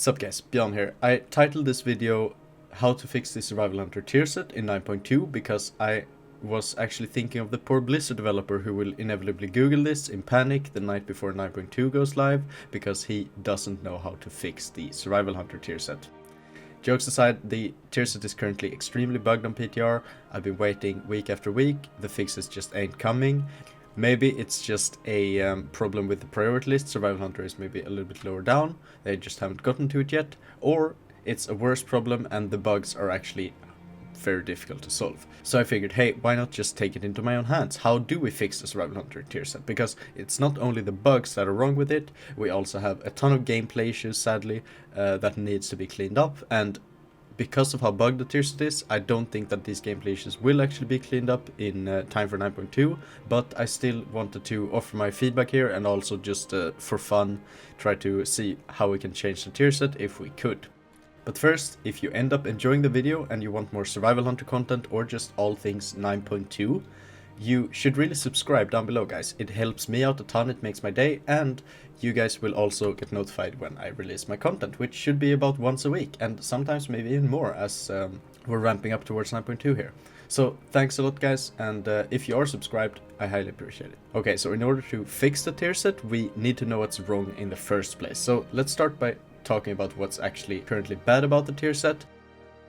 Sup guys, Bjorn here. I titled this video how to fix the Survival Hunter tier set in 9.2 because I was actually thinking of the poor Blizzard developer who will inevitably Google this in panic the night before 9.2 goes live because he doesn't know how to fix the Survival Hunter tier set. Jokes aside, the tier set is currently extremely bugged on PTR. I've been waiting week after week, the fixes just ain't coming. Maybe it's just a problem with the priority list. Survival Hunter is maybe a little bit lower down, they just haven't gotten to it yet, or it's a worse problem and the bugs are actually very difficult to solve. So I figured, hey, why not just take it into my own hands? How do we fix the Survival Hunter tier set? Because it's not only the bugs that are wrong with it, we also have a ton of gameplay issues, sadly, that needs to be cleaned up, and because of how bugged the tier set is, I don't think that these gameplay issues will actually be cleaned up in time for 9.2, but I still wanted to offer my feedback here and also just for fun try to see how we can change the tier set if we could. But first, if you end up enjoying the video and you want more Survival Hunter content or just all things 9.2, you should really subscribe down below, guys. It helps me out a ton, it makes my day, and you guys will also get notified when I release my content, which should be about once a week, and sometimes maybe even more as we're ramping up towards 9.2 here. So thanks a lot, guys, and if you are subscribed, I highly appreciate it. Okay, so in order to fix the tier set, we need to know what's wrong in the first place. So let's start by talking about what's actually currently bad about the tier set.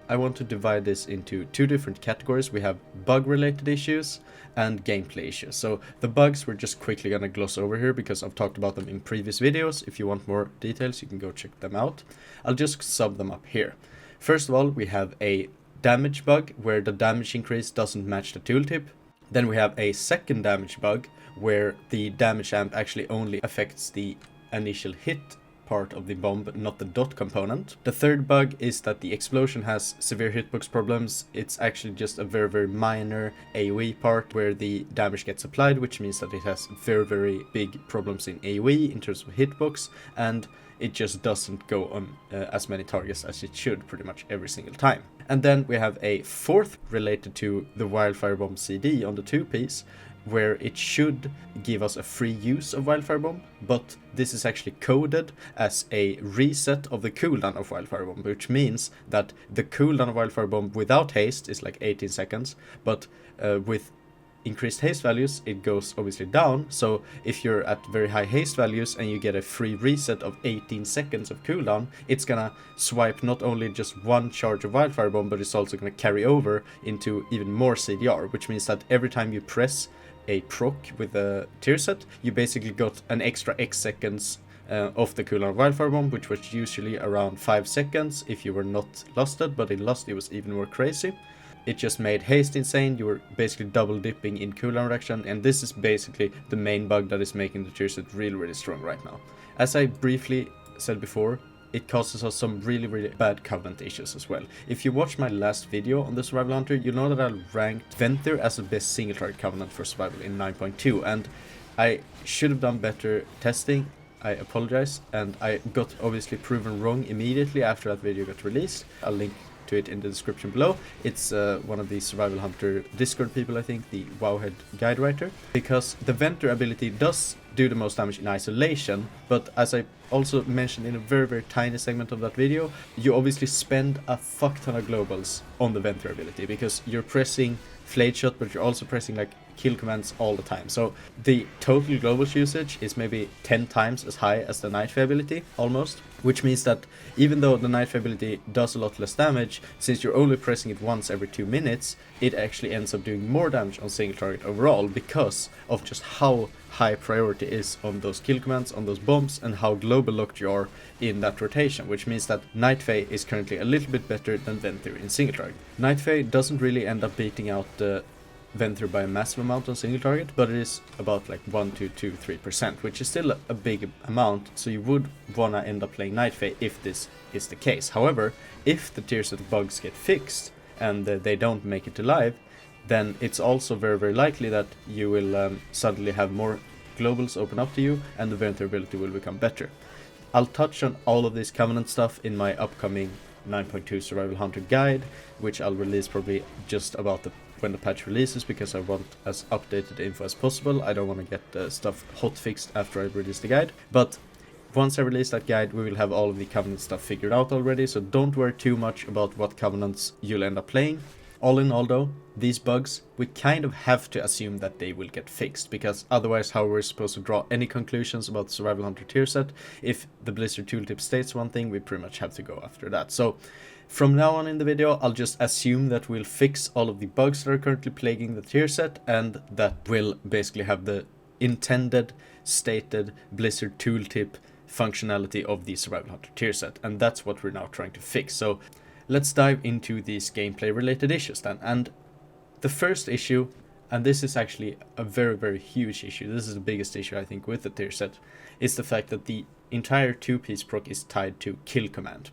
I want to divide this into two different categories. We have bug-related issues and gameplay issues. So the bugs we're just quickly gonna gloss over here because I've talked about them in previous videos. If you want more details, you can go check them out. I'll just sum them up here. First of all, we have a damage bug where the damage increase doesn't match the tooltip. Then we have a second damage bug where the damage amp actually only affects the initial hit part of the bomb, but not the dot component. The third bug is that the explosion has severe hitbox problems. It's actually just a very minor AoE part where the damage gets applied, which means that it has very big problems in AoE in terms of hitbox, and it just doesn't go on as many targets as it should pretty much every single time. And then we have a fourth related to the Wildfire Bomb CD on the 2-piece, where it should give us a free use of Wildfire Bomb, but this is actually coded as a reset of the cooldown of Wildfire Bomb, which means that the cooldown of Wildfire Bomb without haste is like 18 seconds, but with increased haste values it goes obviously down. So if you're at very high haste values and you get a free reset of 18 seconds of cooldown, it's gonna swipe not only just one charge of Wildfire Bomb, but it's also gonna carry over into even more CDR, which means that every time you press a proc with a tier set, you basically got an extra X seconds of the cooldown of Wildfire Bomb, which was usually around 5 seconds if you were not lusted, but in lust it was even more crazy. It just made haste insane. You were basically double dipping in cooldown reduction, and this is basically the main bug that is making the tier set really strong right now. As I briefly said before, it causes us some really bad covenant issues as well. If you watch my last video on the Survival Hunter, you know that I ranked Venthyr as the best single target covenant for survival in 9.2, and I should have done better testing. I apologize, and I got obviously proven wrong immediately after that video got released. I'll link to it in the description below. It's one of the Survival Hunter Discord people, I think, the Wowhead guide writer, because the Venthyr ability does do the most damage in isolation, but as I also mentioned in a very tiny segment of that video, you obviously spend a fuck ton of globals on the Venthyr ability because you're pressing Flayed Shot, but you're also pressing like kill commands all the time. So the total globals usage is maybe 10 times as high as the Nightfay ability, almost, which means that even though the Nightfay ability does a lot less damage, since you're only pressing it once every 2 minutes, it actually ends up doing more damage on single target overall because of just how high priority is on those kill commands, on those bombs, and how global locked you are in that rotation, which means that Nightfay is currently a little bit better than Venthyr in single target. Nightfay doesn't really end up beating out the Venthyr by a massive amount on single target, but it is about like 1 to 3%, which is still a big amount, so you would wanna end up playing Nightfay if this is the case. However, if the tier set bugs get fixed and they don't make it to live, then it's also very likely that you will suddenly have more globals open up to you and the Venthyr ability will become better. I'll touch on all of this Covenant stuff in my upcoming 9.2 Survival Hunter guide, which I'll release probably just about when the patch releases, because I want as updated info as possible. I don't want to get stuff hot fixed after I release the guide. But once I release that guide, we will have all of the Covenant stuff figured out already, so don't worry too much about what Covenants you'll end up playing. All in all though, these bugs, we kind of have to assume that they will get fixed, because otherwise how we're supposed to draw any conclusions about the Survival Hunter tier set? If the Blizzard tooltip states one thing, we pretty much have to go after that. So from now on in the video, I'll just assume that we'll fix all of the bugs that are currently plaguing the tier set, and that will basically have the intended, stated Blizzard tooltip functionality of the Survival Hunter tier set, and that's what we're now trying to fix. So let's dive into these gameplay related issues then. And the first issue, and this is actually a very, very huge issue, this is the biggest issue I think with the tier set, is the fact that the entire 2-piece proc is tied to kill command.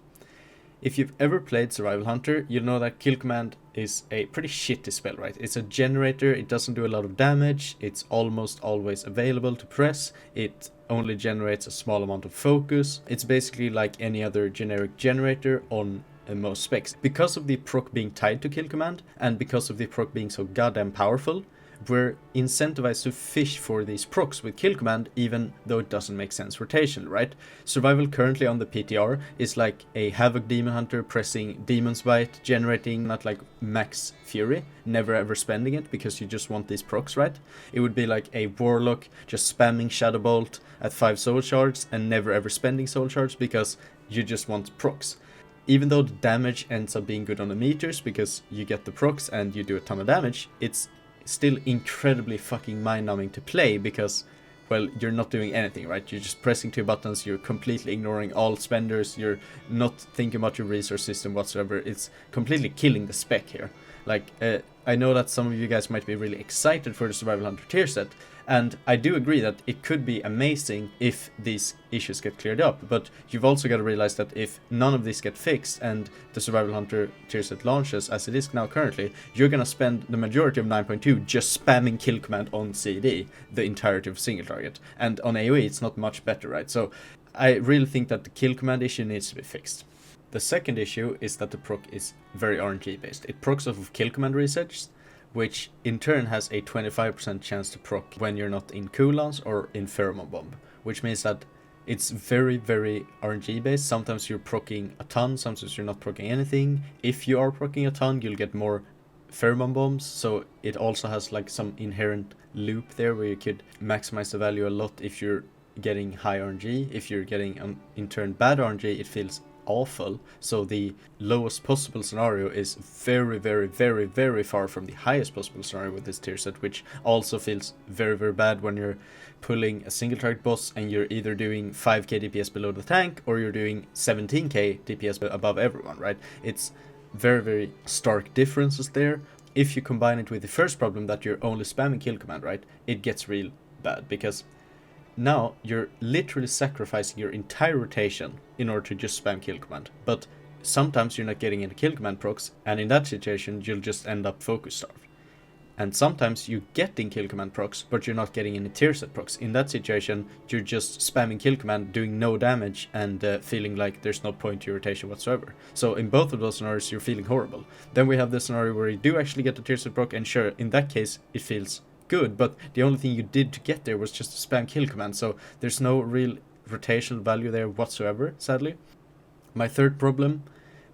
If you've ever played Survival Hunter, you'll know that kill command is a pretty shitty spell, right? It's a generator, it doesn't do a lot of damage, it's almost always available to press, it only generates a small amount of focus. It's basically like any other generic generator on most specs. Because of the proc being tied to kill command, and because of the proc being so goddamn powerful, we're incentivized to fish for these procs with kill command, even though it doesn't make sense rotational, right? Survival currently on the PTR is like a Havoc Demon Hunter pressing Demon's Bite, generating not like max Fury, never ever spending it because you just want these procs, right? It would be like a Warlock just spamming Shadow Bolt at 5 soul shards and never ever spending soul shards because you just want procs. Even though the damage ends up being good on the meters because you get the procs and you do a ton of damage, it's still incredibly fucking mind-numbing to play because, well, you're not doing anything, right? You're just pressing 2 buttons, you're completely ignoring all spenders, you're not thinking about your resource system whatsoever. It's completely killing the spec here. Like, I know that some of you guys might be really excited for the Survival Hunter tier set, and I do agree that it could be amazing if these issues get cleared up, but you've also got to realize that if none of these get fixed and the Survival Hunter tier set launches as it is now currently, you're gonna spend the majority of 9.2 just spamming kill command on CD, the entirety of single target, and on AoE it's not much better, right? So I really think that the kill command issue needs to be fixed. The second issue is that the proc is very RNG based. It procs off of kill command resets, which in turn has a 25% chance to proc when you're not in cooldowns or in Pheromone Bomb, which means that it's very, very RNG based. Sometimes you're proccing a ton, sometimes you're not proccing anything. If you are proccing a ton, you'll get more Pheromone Bombs, so it also has like some inherent loop there where you could maximize the value a lot if you're getting high RNG. If you're getting in turn bad RNG, it feels awful. So the lowest possible scenario is very, very, very, very far from the highest possible scenario with this tier set, which also feels very, very bad when you're pulling a single target boss and you're either doing 5k DPS below the tank or you're doing 17k DPS above everyone, right? It's very, very stark differences there. If you combine it with the first problem that you're only spamming kill command, right, it gets real bad because now you're literally sacrificing your entire rotation in order to just spam kill command. But sometimes you're not getting any kill command procs, and in that situation you'll just end up focus starved. And sometimes you're getting kill command procs, but you're not getting any tier set procs. In that situation, you're just spamming kill command, doing no damage, and feeling like there's no point to your rotation whatsoever. So in both of those scenarios, you're feeling horrible. Then we have the scenario where you do actually get the tier set proc, and sure, in that case, it feels good, but the only thing you did to get there was just to spam kill command, so there's no real rotational value there whatsoever, sadly. My third problem,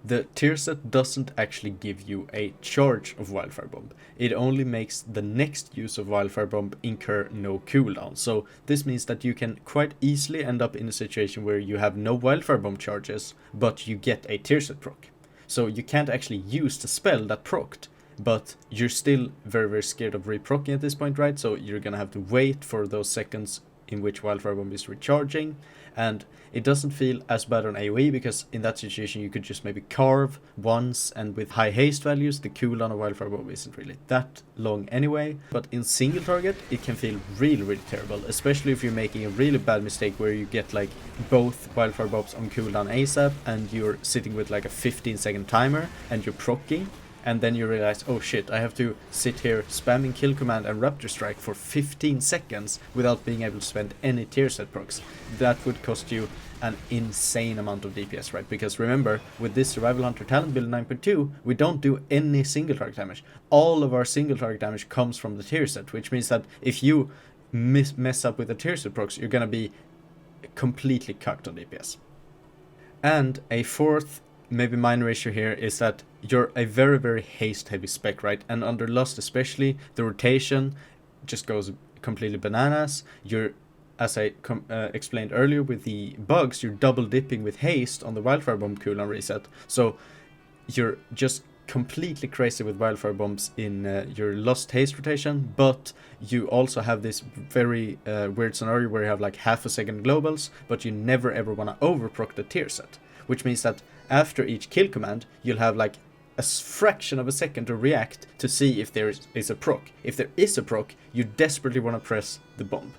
the tier set doesn't actually give you a charge of Wildfire Bomb. It only makes the next use of Wildfire Bomb incur no cooldown. So this means that you can quite easily end up in a situation where you have no Wildfire Bomb charges, but you get a tier set proc. So you can't actually use the spell that procced, but you're still very, very scared of reprocking at this point, right? So you're gonna have to wait for those seconds in which Wildfire Bomb is recharging, and it doesn't feel as bad on AoE because in that situation you could just maybe carve once, and with high haste values the cooldown of Wildfire Bomb isn't really that long anyway. But in single target it can feel really, really terrible, especially if you're making a really bad mistake where you get like both Wildfire Bombs on cooldown ASAP and you're sitting with like a 15-second timer and you're proccing, and then you realize, oh shit, I have to sit here spamming kill command and Raptor Strike for 15 seconds without being able to spend any tier set procs. That would cost you an insane amount of DPS, right? Because remember, with this Survival Hunter talent build 9.2, we don't do any single target damage. All of our single target damage comes from the tier set, which means that if you mess up with the tier set procs, you're gonna be completely cucked on DPS. And a fourth, maybe minor issue here is that you're a very, very haste heavy spec, right? And under Lust especially, the rotation just goes completely bananas. You're, as I explained earlier with the bugs, you're double dipping with haste on the Wildfire Bomb cooldown reset. So you're just completely crazy with Wildfire Bombs in your Lust haste rotation, but you also have this very weird scenario where you have like half a second globals, but you never ever want to overproc the tier set, which means that after each kill command you'll have like a fraction of a second to react to see if there is a proc. If there is a proc, you desperately want to press the bomb.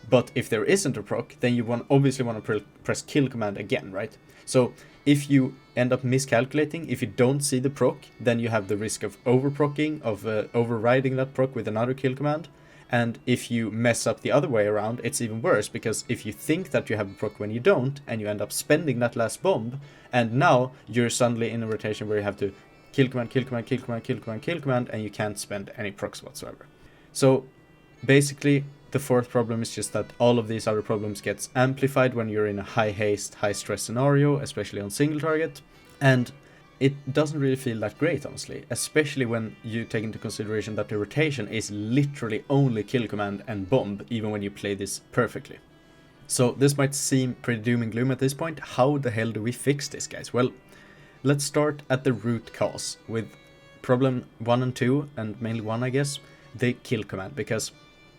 But if there isn't a proc, then you obviously want to press kill command again, right? So if you end up miscalculating, if you don't see the proc, then you have the risk of overprocking, of overriding that proc with another kill command. And if you mess up the other way around, it's even worse, because if you think that you have a proc when you don't, and you end up spending that last bomb, and now you're suddenly in a rotation where you have to kill command, kill command, kill command, kill command, kill command, and you can't spend any procs whatsoever. So basically, the fourth problem is just that all of these other problems gets amplified when you're in a high haste, high stress scenario, especially on single target. And it doesn't really feel that great, honestly, especially when you take into consideration that the rotation is literally only kill command and bomb, even when you play this perfectly. So this might seem pretty doom and gloom at this point. How the hell do we fix this, guys? Well, let's start at the root cause with problem 1 and 2, and mainly 1, I guess, the kill command, because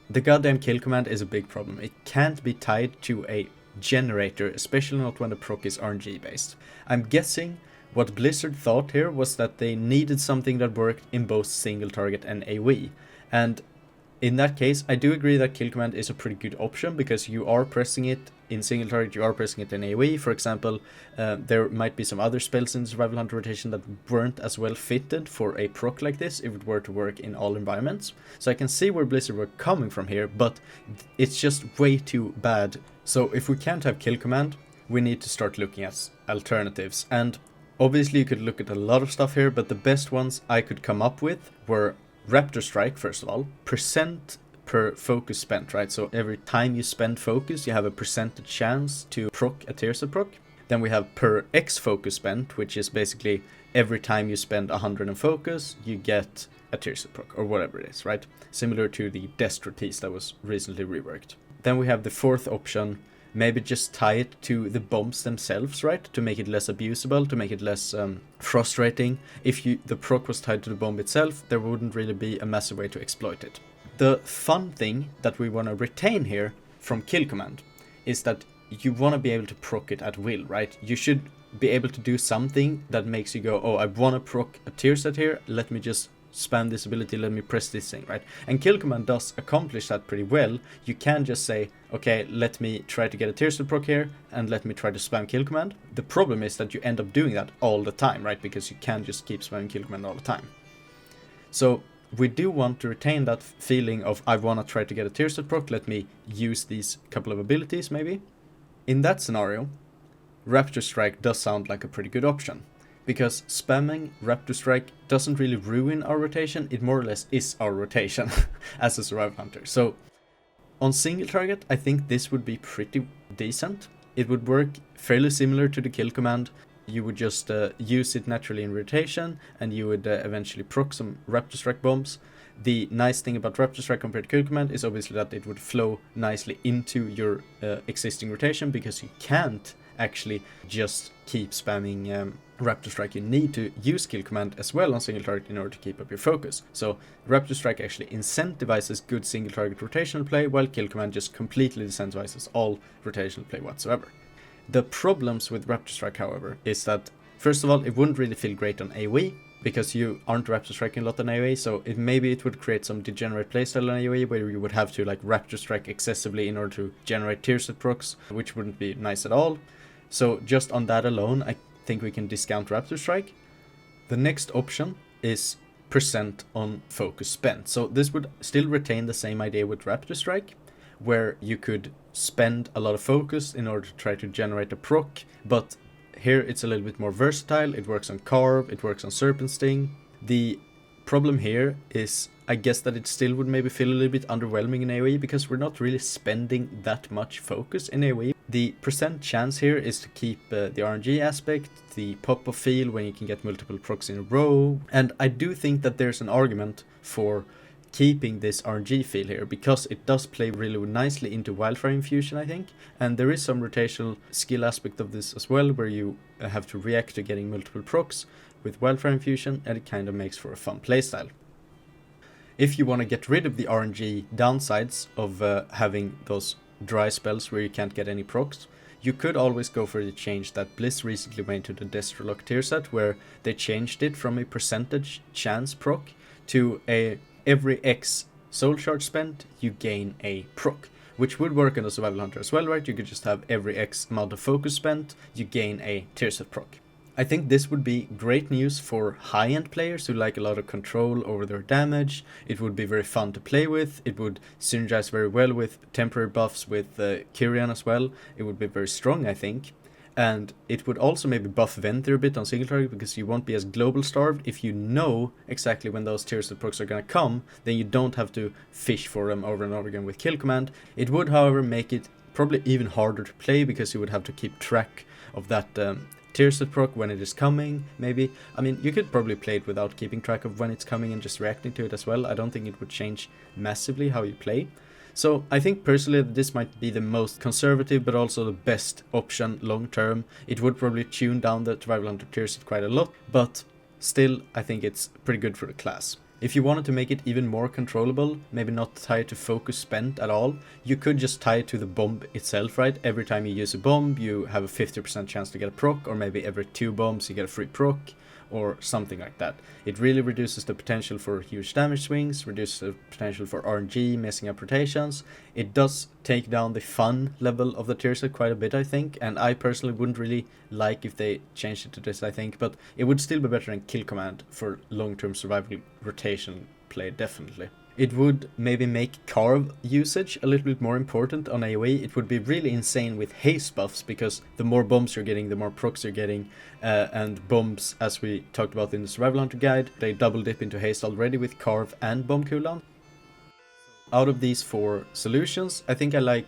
the goddamn kill command is a big problem. It can't be tied to a generator, especially not when the proc is RNG based. I'm guessing what Blizzard thought here was that they needed something that worked in both single target and AoE. And in that case, I do agree that kill command is a pretty good option, because you are pressing it in single target, you are pressing it in AoE. For example, there might be some other spells in Survival Hunter rotation that weren't as well fitted for a proc like this if it were to work in all environments. So I can see where Blizzard were coming from here, but it's just way too bad. So if we can't have kill command, we need to start looking at alternatives. And obviously you could look at a lot of stuff here, but the best ones I could come up with were Raptor Strike, first of all, percent per focus spent, right? So every time you spend focus, you have a percentage chance to proc a tier set proc. Then we have per X focus spent, which is basically every time you spend 100 in focus, you get a tier set proc, or whatever it is, right? Similar to the Destro tease that was recently reworked. Then we have the fourth option, maybe just tie it to the bombs themselves, right? To make it less abusable, to make it less frustrating. If the proc was tied to the bomb itself, there wouldn't really be a massive way to exploit it. The fun thing that we want to retain here from kill command is that you want to be able to proc it at will, right? You should be able to do something that makes you go, oh, I want to proc a tier set here, let me just spam this ability, let me press this thing, right? And kill command does accomplish that pretty well. You can just say, okay, let me try to get a tier set proc here, and let me try to spam kill command. The problem is that you end up doing that all the time, right? Because you can't just keep spamming kill command all the time. So we do want to retain that feeling of, I want to try to get a tier set proc, let me use these couple of abilities maybe. In that scenario, Raptor Strike does sound like a pretty good option, because spamming Raptor Strike doesn't really ruin our rotation, it more or less is our rotation as a Survival Hunter. So on single target, I think this would be pretty decent. It would work fairly similar to the kill command. You would just use it naturally in rotation, and you would eventually proc some Raptor Strike bombs. The nice thing about Raptor Strike compared to kill command is obviously that it would flow nicely into your existing rotation, because you can't actually just keep spamming Raptor Strike. You need to use kill command as well on single target in order to keep up your focus. So Raptor Strike actually incentivizes good single target rotational play, while kill command just completely disincentivizes all rotational play whatsoever. The problems with Raptor Strike, however, is that first of all, it wouldn't really feel great on AoE, because you aren't Raptor Striking a lot on AoE, so maybe it would create some degenerate playstyle on AoE where you would have to like Raptor Strike excessively in order to generate tier set procs, which wouldn't be nice at all. So just on that alone, I think we can discount Raptor Strike. The next option is percent on focus spent. So this would still retain the same idea with Raptor Strike, where you could spend a lot of focus in order to try to generate a proc, but here it's a little bit more versatile. It works on Carve, it works on Serpent Sting. The problem here is I guess that it still would maybe feel a little bit underwhelming in AoE because we're not really spending that much focus in AoE. The percent chance here is to keep the RNG aspect, the pop-off feel when you can get multiple procs in a row, and I do think that there's an argument for keeping this RNG feel here because it does play really nicely into Wildfire Infusion, I think, and there is some rotational skill aspect of this as well where you have to react to getting multiple procs with Wildfire Infusion, and it kind of makes for a fun playstyle. If you want to get rid of the RNG downsides of having those dry spells where you can't get any procs, you could always go for the change that Bliss recently made to the Destrolock tier set, where they changed it from a percentage chance proc to a every X soul charge spent you gain a proc, which would work on the Survival Hunter as well, right? You could just have every X amount of focus spent you gain a tier set proc. I think this would be great news for high-end players who like a lot of control over their damage. It would be very fun to play with. It would synergize very well with temporary buffs with Kyrian as well. It would be very strong, I think. And it would also maybe buff Venthyr a bit on single target because you won't be as global starved. If you know exactly when those tier set procs are going to come, then you don't have to fish for them over and over again with kill command. It would, however, make it probably even harder to play because you would have to keep track of that tier set proc when it is coming, maybe. I mean, you could probably play it without keeping track of when it's coming and just reacting to it as well. I don't think it would change massively how you play. So I think personally that this might be the most conservative but also the best option long term. It would probably tune down the Survival Hunter tier set quite a lot, but still I think it's pretty good for the class. If you wanted to make it even more controllable, maybe not tie it to focus spent at all, you could just tie it to the bomb itself, right? Every time you use a bomb, you have a 50% chance to get a proc, or maybe every 2 bombs you get a free proc, or something like that. It really reduces the potential for huge damage swings, reduces the potential for RNG, messing up rotations. It does take down the fun level of the tier set quite a bit, I think, and I personally wouldn't really like if they changed it to this, I think, but it would still be better than kill command for long-term survival rotation play, definitely. It would maybe make carve usage a little bit more important on AoE. It would be really insane with haste buffs because the more bombs you're getting, the more procs you're getting, and bombs, as we talked about in the Survival Hunter guide, they double dip into haste already with carve and bomb cooldown. Out of these 4 solutions, I think I like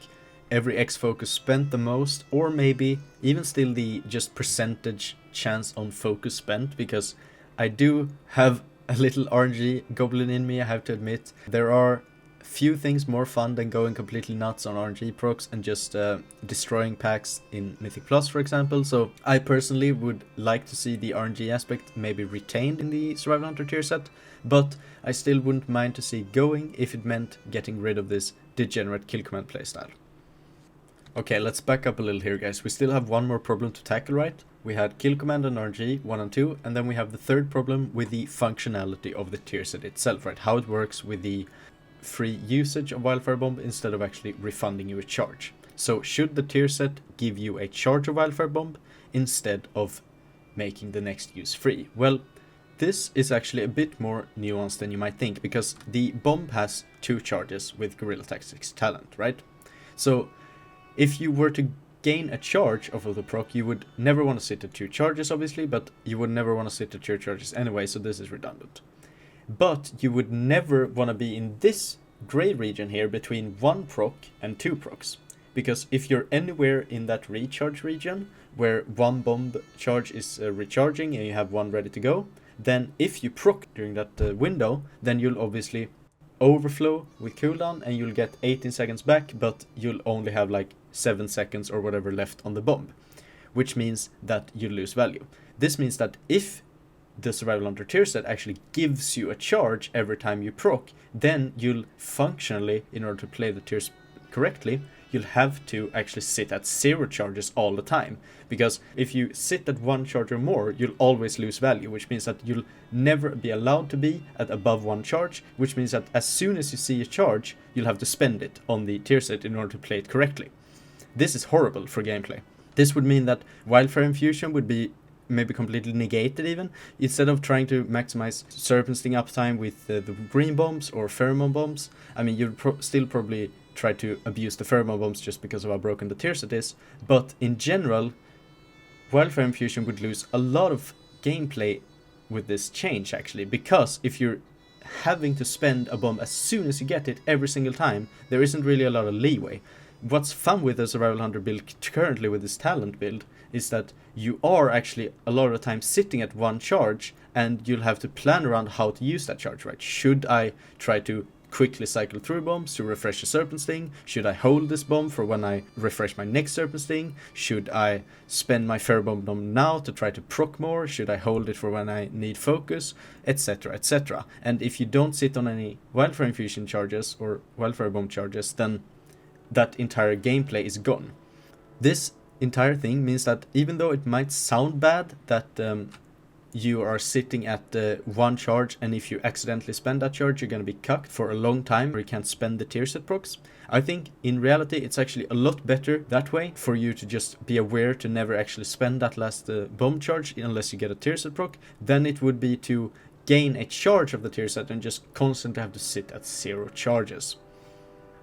every X focus spent the most, or maybe even still the just percentage chance on focus spent, because I do have a little RNG goblin in me, I have to admit. There are few things more fun than going completely nuts on RNG procs and just destroying packs in Mythic Plus, for example. So I personally would like to see the RNG aspect maybe retained in the Survival Hunter tier set, but I still wouldn't mind to see going if it meant getting rid of this degenerate kill command playstyle. Okay, let's back up a little here, guys. We still have one more problem to tackle, right? We had kill command and RNG 1 and 2, and then we have the third problem with the functionality of the tier set itself, right? How it works with the free usage of Wildfire Bomb instead of actually refunding you a charge. So should the tier set give you a charge of Wildfire Bomb instead of making the next use free? Well, this is actually a bit more nuanced than you might think, because the bomb has 2 charges with Guerrilla Tactics talent, right? So if you were to gain a charge off of the proc, you would never want to sit at 2 charges, obviously, but you would never want to sit at 2 charges anyway, so this is redundant. But you would never want to be in this gray region here between 1 proc and 2 procs, because if you're anywhere in that recharge region where 1 bomb charge is recharging and you have 1 ready to go, then if you proc during that window, then you'll obviously overflow with cooldown and you'll get 18 seconds back, but you'll only have like 7 seconds or whatever left on the bomb, which means that you lose value. This means that if the Survival Hunter tier set actually gives you a charge every time you proc, then you'll functionally, in order to play the tiers correctly, you'll have to actually sit at 0 charges all the time. Because if you sit at 1 charge or more, you'll always lose value, which means that you'll never be allowed to be at above 1 charge, which means that as soon as you see a charge, you'll have to spend it on the tier set in order to play it correctly. This is horrible for gameplay. This would mean that Wildfire Infusion would be maybe completely negated even. Instead of trying to maximize Serpent Sting uptime with the green bombs or pheromone bombs, I mean, you'd still probably try to abuse the pheromone bombs just because of how broken the tier set is, but in general, Wildfire Infusion would lose a lot of gameplay with this change, actually, because if you're having to spend a bomb as soon as you get it every single time, there isn't really a lot of leeway. What's fun with the Survival Hunter build currently with this talent build is that you are actually a lot of the time sitting at one charge, and you'll have to plan around how to use that charge, right? Should I try to quickly cycle through bombs to refresh a Serpent Sting? Should I hold this bomb for when I refresh my next Serpent Sting? Should I spend my Ferrobomb bomb now to try to proc more? Should I hold it for when I need focus? Etc, etc. And if you don't sit on any Wildfire Infusion charges or Wildfire Bomb charges, then that entire gameplay is gone. This entire thing means that even though it might sound bad that you are sitting at one charge, and if you accidentally spend that charge, you're going to be cucked for a long time, or you can't spend the tier set procs. I think in reality it's actually a lot better that way, for you to just be aware to never actually spend that last bomb charge unless you get a tier set proc, than it would be to gain a charge of the tier set and just constantly have to sit at 0 charges.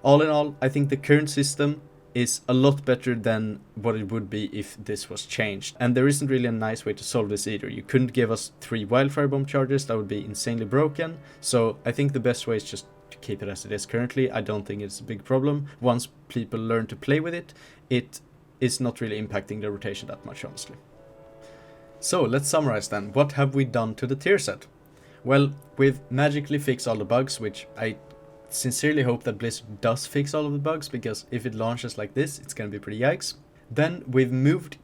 All in all, I think the current system is a lot better than what it would be if this was changed. And there isn't really a nice way to solve this either. You couldn't give us 3 Wildfire Bomb charges, that would be insanely broken. So I think the best way is just to keep it as it is currently. I don't think it's a big problem. Once people learn to play with it, it is not really impacting the rotation that much, honestly. So let's summarize then. What have we done to the tier set? Well, we've magically fixed all the bugs, which I sincerely hope that Blizzard does fix all of the bugs, because if it launches like this, it's gonna be pretty yikes. Then we've moved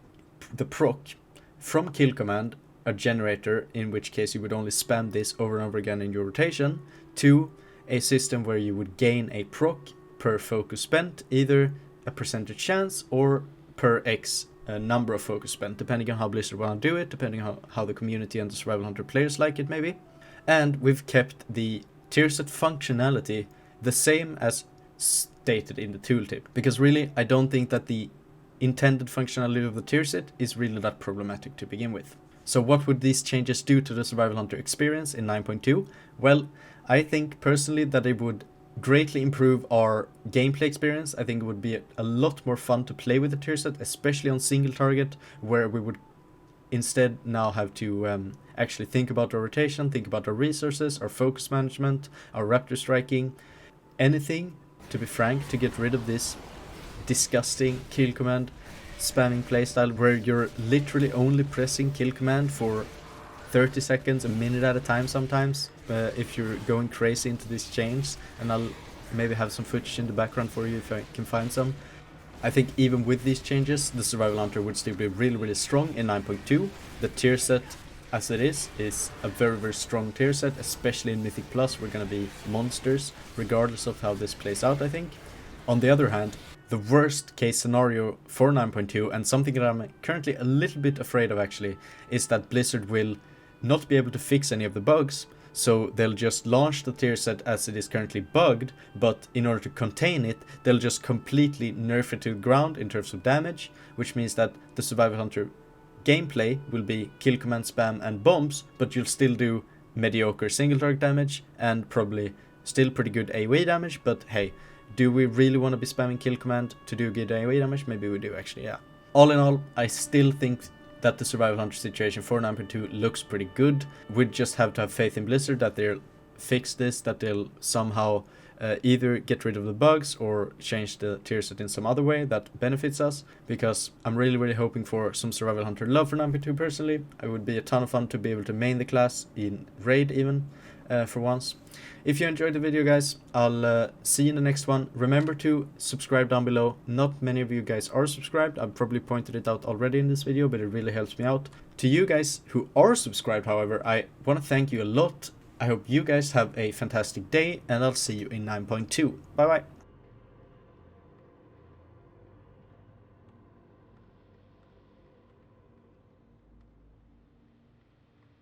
the proc from kill command, a generator, in which case you would only spam this over and over again in your rotation, to a system where you would gain a proc per focus spent, either a percentage chance or per X number of focus spent, depending on how Blizzard want to do it, depending on how the community and the Survival Hunter players like it maybe. And we've kept the tier set functionality the same as stated in the tooltip, because really I don't think that the intended functionality of the tier set is really that problematic to begin with. So what would these changes do to the Survival Hunter experience in 9.2? Well, I think personally that it would greatly improve our gameplay experience. I think it would be a lot more fun to play with the tier set, especially on single target, where we would instead now have to actually think about our rotation, think about our resources, our focus management, our raptor striking, anything, to be frank, to get rid of this disgusting kill command spamming playstyle where you're literally only pressing kill command for 30 seconds, a minute at a time sometimes, if you're going crazy into these chains. And I'll maybe have some footage in the background for you if I can find some. I think even with these changes, the Survival Hunter would still be really, really strong in 9.2. The tier set as it is a very, very strong tier set, especially in Mythic Plus. We're going to be monsters, regardless of how this plays out, I think. On the other hand, the worst case scenario for 9.2, and something that I'm currently a little bit afraid of actually, is that Blizzard will not be able to fix any of the bugs. So they'll just launch the tier set as it is currently bugged, but in order to contain it, they'll just completely nerf it to the ground in terms of damage, which means that the Survival Hunter gameplay will be kill command spam and bombs, but you'll still do mediocre single target damage and probably still pretty good AoE damage. But hey, do we really want to be spamming kill command to do good AoE damage? Maybe we do actually, yeah. All in all, I still think that the Survival Hunter situation for 9.2 looks pretty good. We just have to have faith in Blizzard that they'll fix this, that they'll somehow either get rid of the bugs or change the tier set in some other way that benefits us, because I'm really, really hoping for some Survival Hunter love for 9.2 personally. It would be a ton of fun to be able to main the class in raid even, for once. If you enjoyed the video, guys, I'll see you in the next one. Remember to subscribe down below. Not many of you guys are subscribed. I've probably pointed it out already in this video, but it really helps me out. To you guys who are subscribed, however, I want to thank you a lot. I hope you guys have a fantastic day, and I'll see you in 9.2. Bye bye.